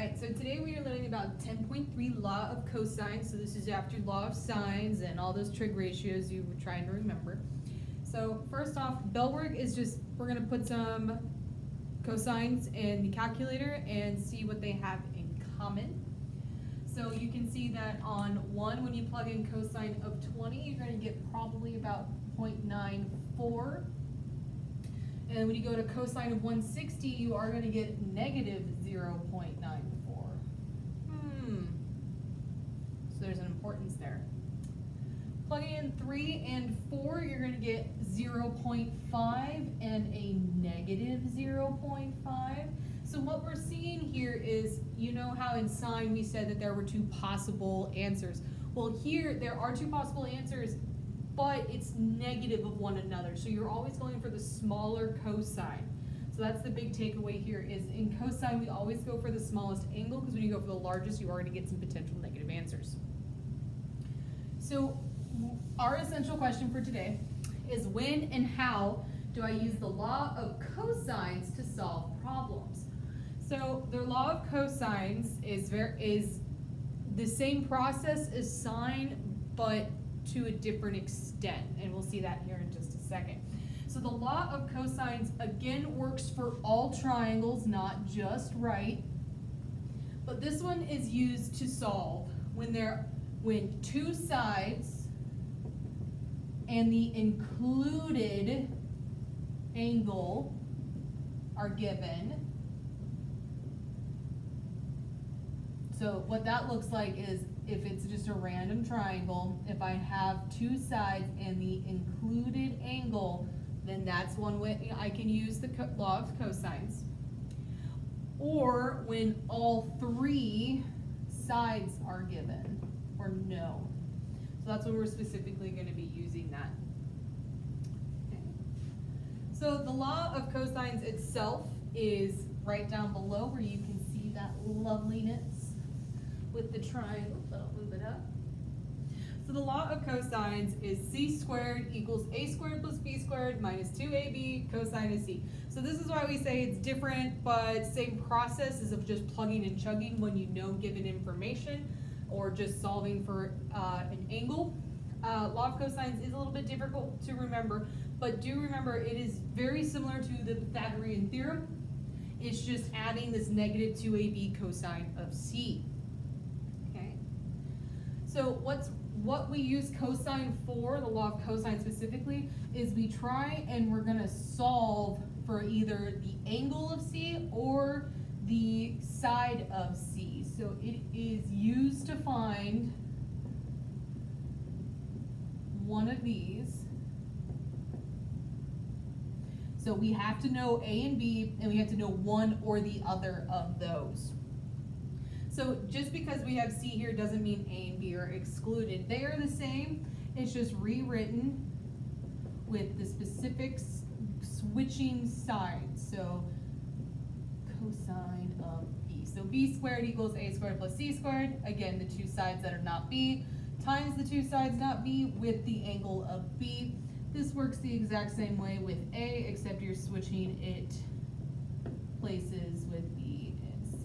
Alright, so today we are learning about 10.3 Law of Cosines. So this is after Law of Sines and all those trig ratios you were trying to remember. So first off, bell work is just, we're going to put some cosines in the calculator and see what they have in common. So you can see that on 1, when you plug in cosine of 20, you're going to get probably about 0.94. And when you go to cosine of 160, you are going to get negative 0.94. So there's an importance there. Plugging in 3 and 4, you're going to get 0.5 and a negative 0.5. So what we're seeing here is, you know how in sine we said that there were two possible answers. Well, here there are two possible answers, but it's negative of one another. So you're always going for the smaller cosine. So that's the big takeaway here is in cosine, we always go for the smallest angle because when you go for the largest, you are going to get some potential negative answers. So our essential question for today is when and how do I use the law of cosines to solve problems? So the law of cosines is the same process as sine, but to a different extent, and we'll see that here in just a second. So the law of cosines again works for all triangles, not just right, but this one is used to solve when two sides and the included angle are given. So what that looks like is if it's just a random triangle, if I have two sides and the included angle, then that's one way I can use the law of cosines. Or when all three sides are given, or no. So that's when we're specifically going to be using that. Okay. So the law of cosines itself is right down below where you can see that loveliness with the triangle, so I'll move it up. So the law of cosines is c squared equals a squared plus b squared minus 2ab cosine of c. So this is why we say it's different, but same process as of just plugging and chugging when you know given information or just solving for an angle. Law of cosines is a little bit difficult to remember, but do remember it is very similar to the Pythagorean theorem. It's just adding this negative 2ab cosine of c. So what we use cosine for, the law of cosine specifically, is we try and we're going to solve for either the angle of C or the side of C. So it is used to find one of these. So we have to know A and B, and we have to know one or the other of those. So just because we have C here doesn't mean A and B are excluded. They are the same, it's just rewritten with the specific switching sides. So cosine of B. So B squared equals A squared plus C squared. Again, the two sides that are not B times the two sides not B with the angle of B. This works the exact same way with A, except you're switching it places with B and C.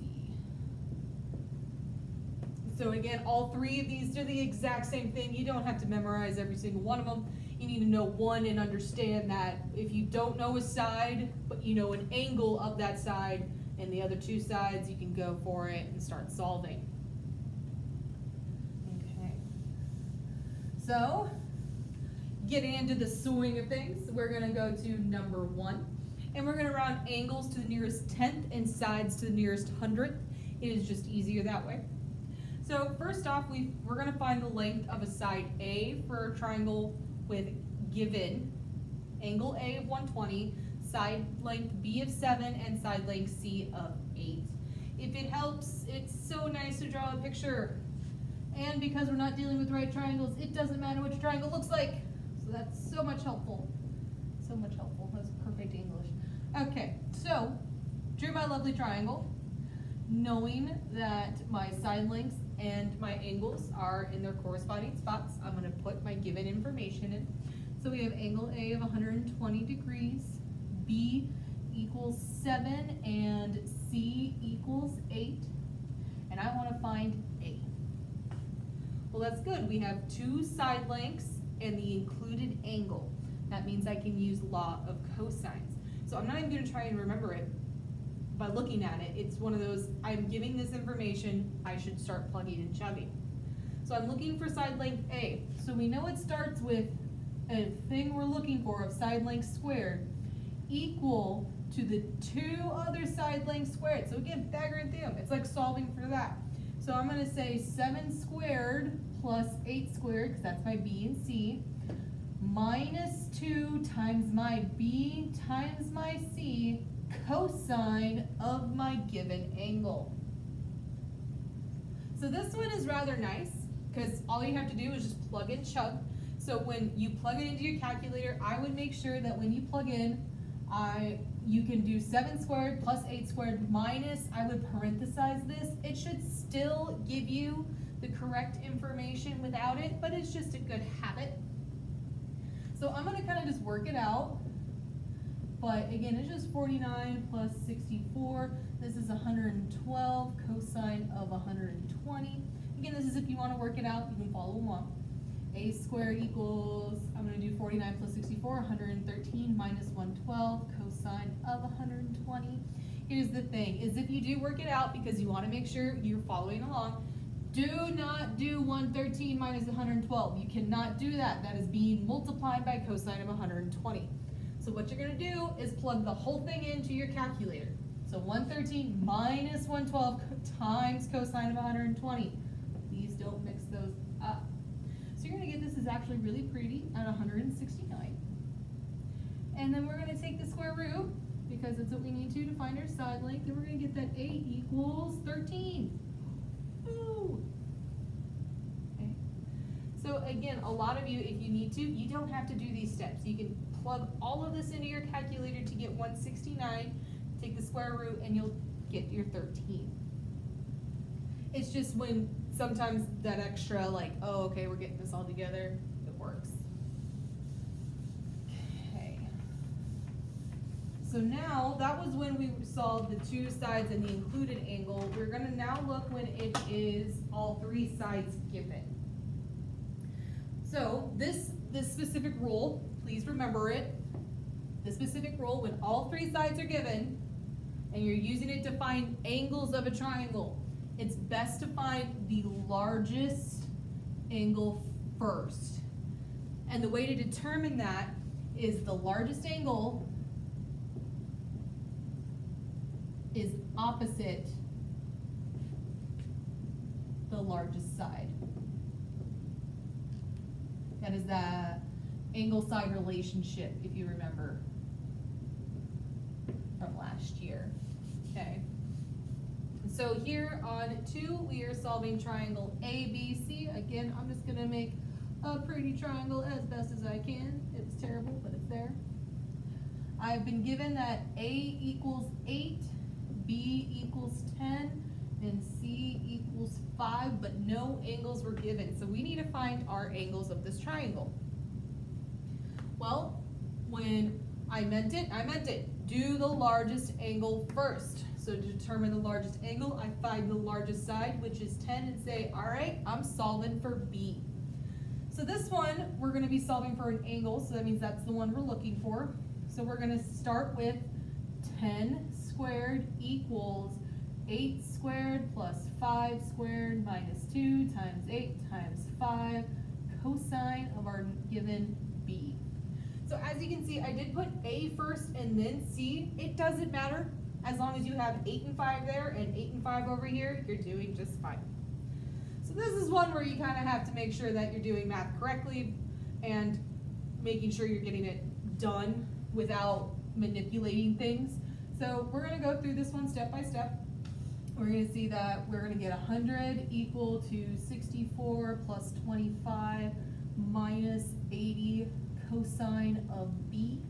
So again, all three of these do the exact same thing. You don't have to memorize every single one of them. You need to know one and understand that if you don't know a side, but you know an angle of that side and the other two sides, you can go for it and start solving. Okay. So, getting into the swing of things, we're going to go to number 1. And we're going to round angles to the nearest tenth and sides to the nearest hundredth. It is just easier that way. So first off, we're going to find the length of a side A for a triangle with given angle A of 120, side length B of 7, and side length C of 8. If it helps, it's so nice to draw a picture. And because we're not dealing with right triangles, it doesn't matter what your triangle looks like. So that's so much helpful. So much helpful. That's perfect English. Okay, so drew my lovely triangle, knowing that my side lengths and my angles are in their corresponding spots. I'm going to put my given information in. So we have angle A of 120 degrees, B equals 7, and C equals 8. wanna find A. Well, that's good. We have 2 side lengths and the included angle. That means I can use law of cosines. So I'm not even gonna try and remember it by looking at it. It's one of those, I'm giving this information, I should start plugging and chugging. So I'm looking for side length A. So we know it starts with a thing we're looking for of side length squared equal to the 2 other side lengths squared. So again, Pythagorean theorem, it's like solving for that. So I'm gonna say 7 squared plus 8 squared, because that's my B and C, minus 2 times my B times my C cosine of my given angle. So this one is rather nice, because all you have to do is just plug and chug. So when you plug it into your calculator, I would make sure that when you plug in, you can do 7 squared plus 8 squared minus, I would parenthesize this. It should still give you the correct information without it, but it's just a good habit. So I'm gonna kind of just work it out. But again, it's just 49 plus 64. This is 112 cosine of 120. Again, this is if you want to work it out, you can follow along. A squared equals, I'm going to do 49 plus 64, 113 minus 112 cosine of 120. Here's the thing, is if you do work it out because you want to make sure you're following along, do not do 113 minus 112. You cannot do that. That is being multiplied by cosine of 120. So what you're going to do is plug the whole thing into your calculator. So 113 minus 112 times cosine of 120. Please don't mix those up. So you're going to get this is actually really pretty at 169. And then we're going to take the square root, because that's what we need to find our side length, and we're going to get that A equals 13. Ooh. Okay. So again, a lot of you, if you need to, you don't have to do these steps. You can plug all of this into your calculator to get 169, take the square root, and you'll get your 13. It's just when sometimes that extra, like, oh, okay, we're getting this all together, it works. Okay. So now, that was when we solved the 2 sides and the included angle. We're gonna now look when it is all 3 sides given. So this specific rule, please remember it. This specific rule, when all 3 sides are given, and you're using it to find angles of a triangle, it's best to find the largest angle first. And the way to determine that is the largest angle is opposite the largest side. That is the angle-side relationship, if you remember from last year. Okay. So here on 2, we are solving triangle ABC. Again, I'm just gonna make a pretty triangle as best as I can. It's terrible, but it's there. I've been given that A equals 8, B equals 10, and C equals 5, but no angles were given. So we need to find our angles of this triangle. Well, when I meant it. Do the largest angle first. So to determine the largest angle, I find the largest side, which is 10, and say, all right, I'm solving for B. So this one, we're gonna be solving for an angle, so that means that's the one we're looking for. So we're gonna start with 10 squared equals 8 squared plus 5 squared minus 2 times 8 times 5 cosine of our given B. So as you can see, I did put A first and then C. It doesn't matter. As long as you have 8 and 5 there and 8 and 5 over here, you're doing just fine. So this is one where you kind of have to make sure that you're doing math correctly and making sure you're getting it done without manipulating things. So we're going to go through this one step by step. We're going to see that we're going to get 100 equal to 64 plus 25 minus 80 cosine of B.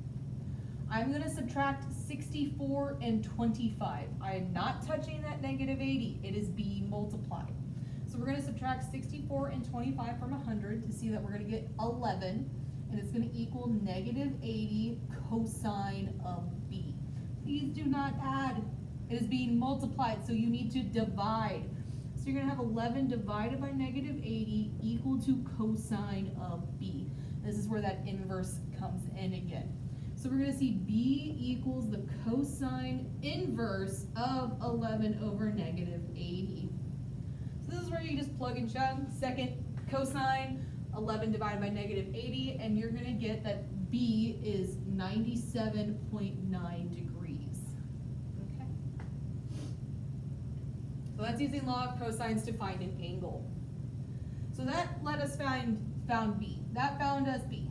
I'm going to subtract 64 and 25. I am not touching that negative 80. It is being multiplied. So we're going to subtract 64 and 25 from 100 to see that we're going to get 11, and it's going to equal negative 80 cosine of B. Please do not add. It is being multiplied, so you need to divide. So So you're gonna have 11 divided by negative 80 equal to cosine of B. This is where that inverse comes in again. So we're gonna see B equals the cosine inverse of 11 over negative 80. So this is where you just plug and chug. Second cosine, 11 divided by negative 80, and you're gonna get that B is 97.9 degrees. Okay. So that's using law of cosines to find an angle. So that let us found B. That found us B.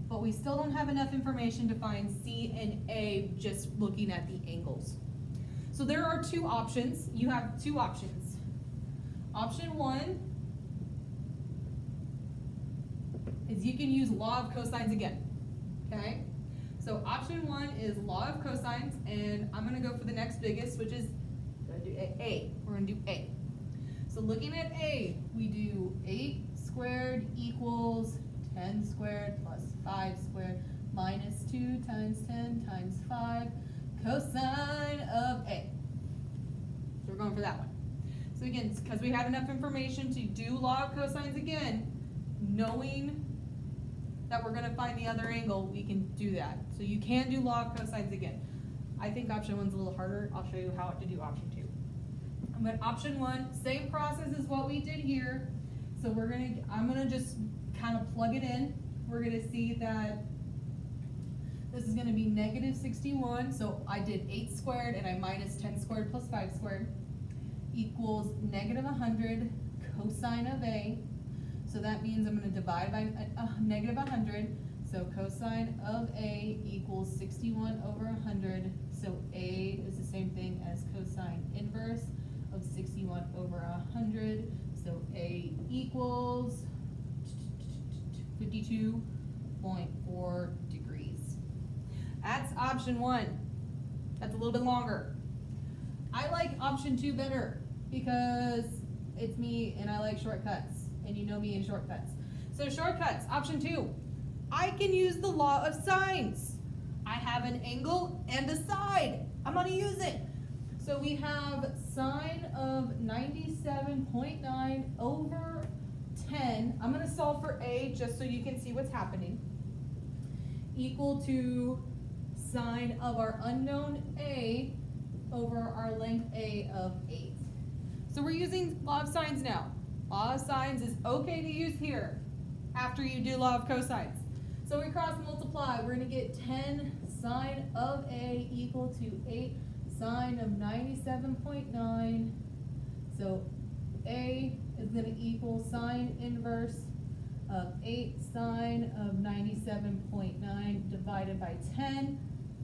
But we still don't have enough information to find C and A just looking at the angles. So there are two options. You have two options. Option one is you can use law of cosines again, okay? So option one is law of cosines, and I'm gonna go for the next biggest, which is A. We're gonna do A. So looking at A, we do 8 squared equals 10 squared plus 5 squared minus 2 times 10 times 5 cosine of A. So we're going for that one. So again, because we had enough information to do law of cosines again, knowing that we're going to find the other angle, we can do that. So you can do law of cosines again. I think option one's a little harder. I'll show you how to do option two. But option one, same process as what we did here. So I'm gonna just kind of plug it in. We're gonna see that this is gonna be negative 61. So I did 8 squared and I minus 10 squared plus 5 squared equals negative 100 cosine of A. So that means I'm gonna divide by negative 100. So cosine of A equals 61 over 100. So A is the same thing as cosine inverse of 61 over 100. So A equals 52.4 degrees. That's option one. That's a little bit longer. I like option two better because it's me and I like shortcuts, and you know me in shortcuts. So shortcuts, option two. I can use the law of sines. I have an angle and a side. I'm gonna use it. So we have sine of 97.9 over 10. I'm gonna solve for A just so you can see what's happening. Equal to sine of our unknown A over our length A of 8. So we're using law of sines now. Law of sines is okay to use here after you do law of cosines. So we cross multiply. We're gonna get 10 sine of A equal to 8 sine of 97.9. So A is gonna equal sine inverse of 8 sine of 97.9 divided by 10.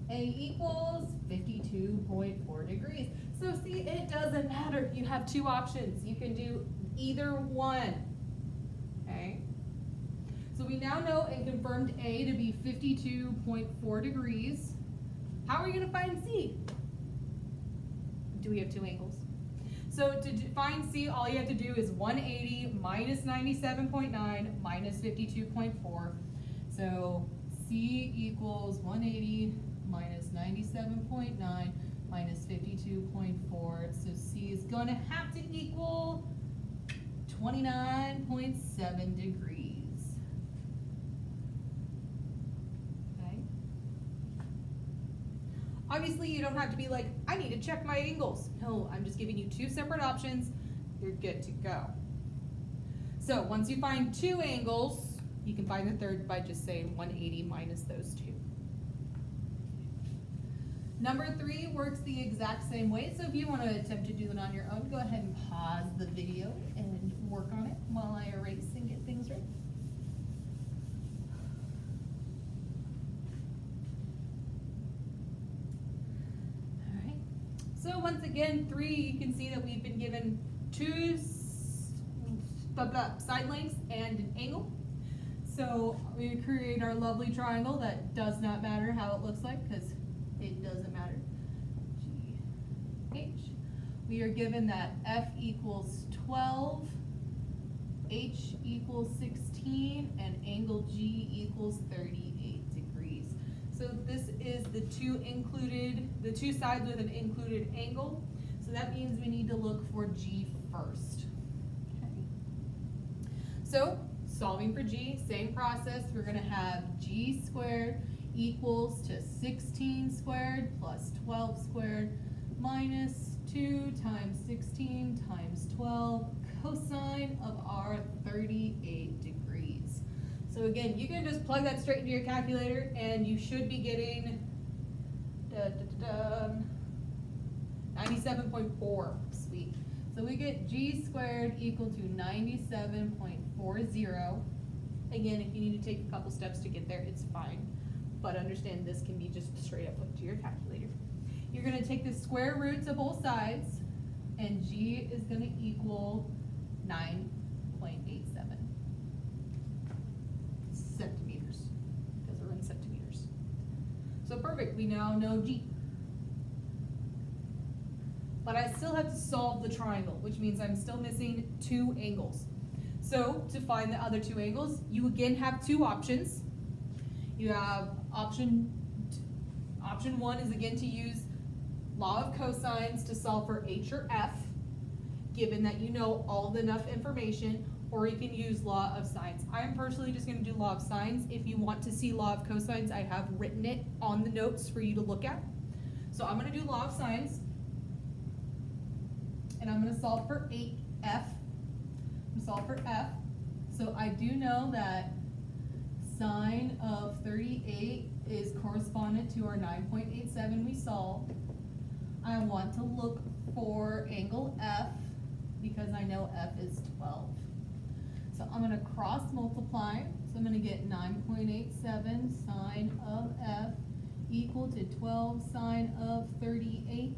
A equals 52.4 degrees. So see, it doesn't matter. You have two options. You can do either one, okay? So we now know and confirmed A to be 52.4 degrees. How are we gonna find C? Do we have two angles? So to find C, all you have to do is 180 minus 97.9 minus 52.4. So C equals 180 minus 97.9 minus 52.4. So C is going to have to equal 29.7 degrees. Okay. Obviously, you don't have to be like, I need to check my angles. No, I'm just giving you two separate options. You're good to go. So once you find two angles, you can find the third by just saying 180 minus those two. Number 3 works the exact same way. So if you want to attempt to do it on your own, go ahead and pause the video and work on it while I erase and get things ready. So once again, 3, you can see that we've been given two side lengths and an angle. So we create our lovely triangle that does not matter how it looks like because it doesn't matter. GH. We are given that F equals 12, H equals 16, and angle G equals 38 degrees. So this is the two sides with an included angle. So that means we need to look for g first. Okay. So solving for g, same process. We're going to have g squared equals to 16 squared plus 12 squared minus 2 times 16 times 12 cosine of our 38 degrees. So again, you can just plug that straight into your calculator and you should be getting 97.4. Sweet. So we get g squared equal to 97.40. Again, if you need to take a couple steps to get there, it's fine. But understand this can be just straight up put to your calculator. You're going to take the square roots of both sides, and g is going to equal 9.87 centimeters, because we're in centimeters. So perfect, we now know g. But I still have to solve the triangle, which means I'm still missing 2 angles. So to find the other 2 angles, you again have 2 options. You have option 1 is again to use Law of Cosines to solve for h or f, given that you know all the enough information, or you can use Law of Sines. I'm personally just going to do Law of Sines. If you want to see Law of Cosines, I have written it on the notes for you to look at. So I'm going to do Law of Sines. And I'm going to solve for f. I'm going to solve for f. So I do know that sine of 38 is correspondent to our 9.87 we solved. I want to look for angle f because I know f is 12. So I'm going to cross multiply. So I'm going to get 9.87 sine of f equal to 12 sine of 38.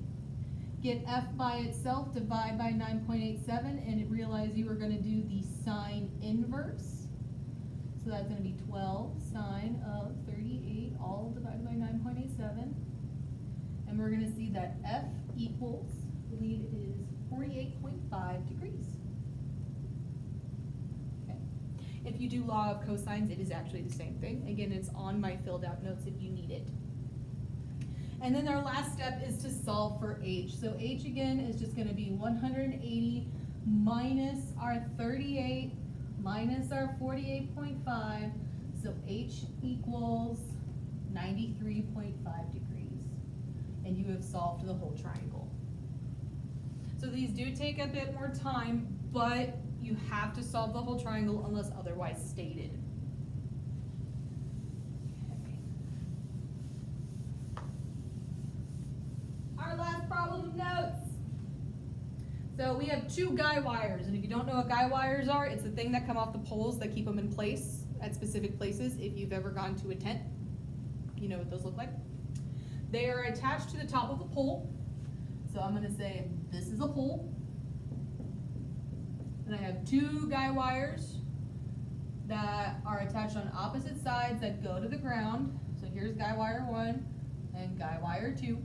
Get f by itself, divide by 9.87, and realize you are going to do the sine inverse. So that's going to be 12 sine of 38, all divided by 9.87. And we're going to see that f equals, I believe it is 48.5 degrees. Okay. If you do Law of Cosines, it is actually the same thing. Again, it's on my filled out notes if you need it. And then our last step is to solve for h. So h again is just going to be 180 minus our 38 minus our 48.5. So h equals 93.5 degrees. And you have solved the whole triangle. So these do take a bit more time, but you have to solve the whole triangle unless otherwise stated. Our last problem of notes. So we have 2 guy wires, and if you don't know what guy wires are, it's the thing that come off the poles that keep them in place at specific places. If you've ever gone to a tent, you know what those look like. They are attached to the top of the pole. So I'm going to say this is a pole. And I have 2 guy wires that are attached on opposite sides that go to the ground. So here's guy wire 1 and guy wire 2.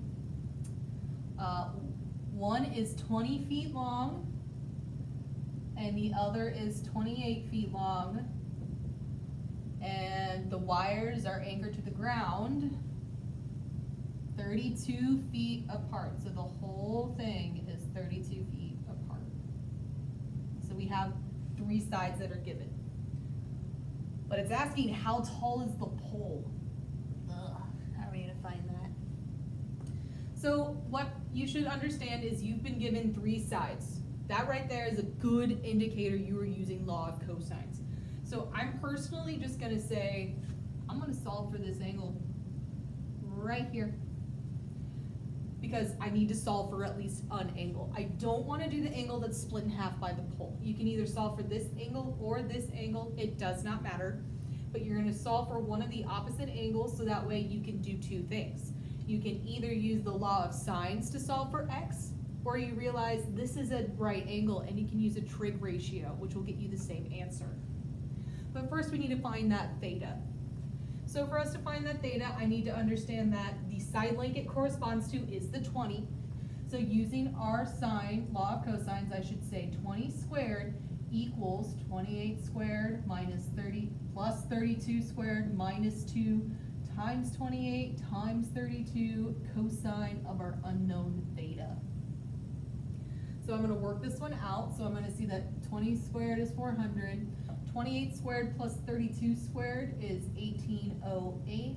One is 20 feet long and the other is 28 feet long, and the wires are anchored to the ground 32 feet apart. So the whole thing is 32 feet apart. So we have 3 sides that are given. But it's asking how tall is the pole? How are we gonna find that? So what you should understand is you've been given 3 sides. That right there is a good indicator you are using Law of Cosines. So I'm personally just gonna say, I'm gonna solve for this angle right here, because I need to solve for at least an angle. I don't want to do the angle that's split in half by the pole. You can either solve for this angle or this angle, it does not matter. But you're going to solve for one of the opposite angles, so that way you can do 2 things. You can either use the Law of Sines to solve for x, or you realize this is a right angle and you can use a trig ratio, which will get you the same answer. But first we need to find that theta. So for us to find that theta, I need to understand that the side length it corresponds to is the 20. So using our sine, Law of Cosines, I should say 20 squared equals 28 squared minus 30 plus 32 squared minus 2 times 28 times 32 cosine of our unknown theta. So I'm gonna work this one out. So I'm gonna see that 20 squared is 400. 28 squared plus 32 squared is 1808.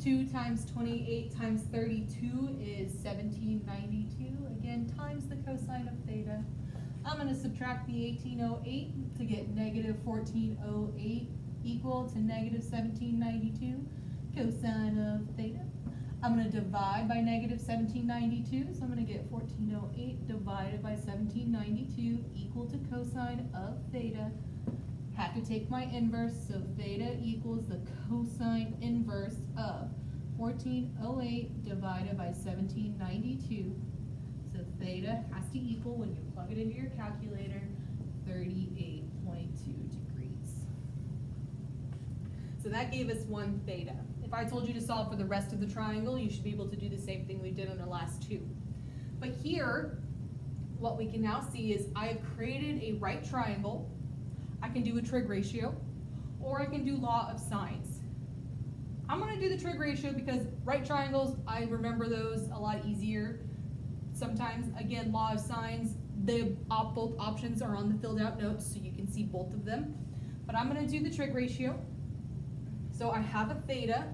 2 times 28 times 32 is 1792. Again, times the cosine of theta. I'm gonna subtract the 1808 to get negative 1408 equal to negative 1792 cosine of theta. I'm going to divide by negative 1792, so I'm going to get 1408 divided by 1792 equal to cosine of theta. Have to take my inverse, so theta equals the cosine inverse of 1408 divided by 1792. So theta has to equal, when you plug it into your calculator, 38.2 degrees. So that gave us one theta. If I told you to solve for the rest of the triangle, you should be able to do the same thing we did on the last two. But here, what we can now see is I have created a right triangle. I can do a trig ratio, or I can do law of sines. I'm gonna do the trig ratio because right triangles, I remember those a lot easier. Sometimes, again, law of sines, both options are on the filled out notes, so you can see both of them. But I'm gonna do the trig ratio. So I have a theta,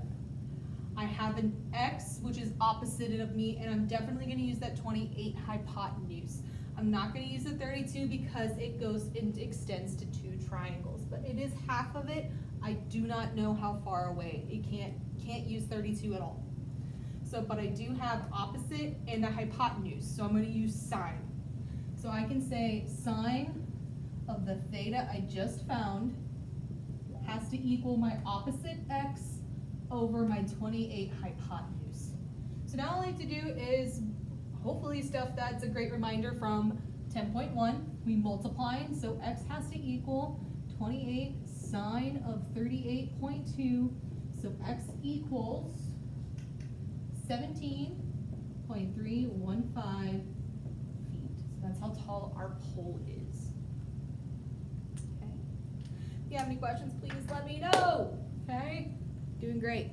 I have an x, which is opposite of me, and I'm definitely gonna use that 28 hypotenuse. I'm not gonna use the 32 because it extends to two triangles, but it is half of it. I do not know how far away. It can't use 32 at all. So, but I do have opposite and a hypotenuse, so I'm gonna use sine. So I can say sine of the theta I just found has to equal my opposite x over my 28 hypotenuse. So now all I have to do is hopefully stuff that's a great reminder from 10.1. We multiply, so x has to equal 28 sine of 38.2. So x equals 17.315 feet. So that's how tall our pole is. Okay. If you have any questions, please let me know. Okay? Doing great.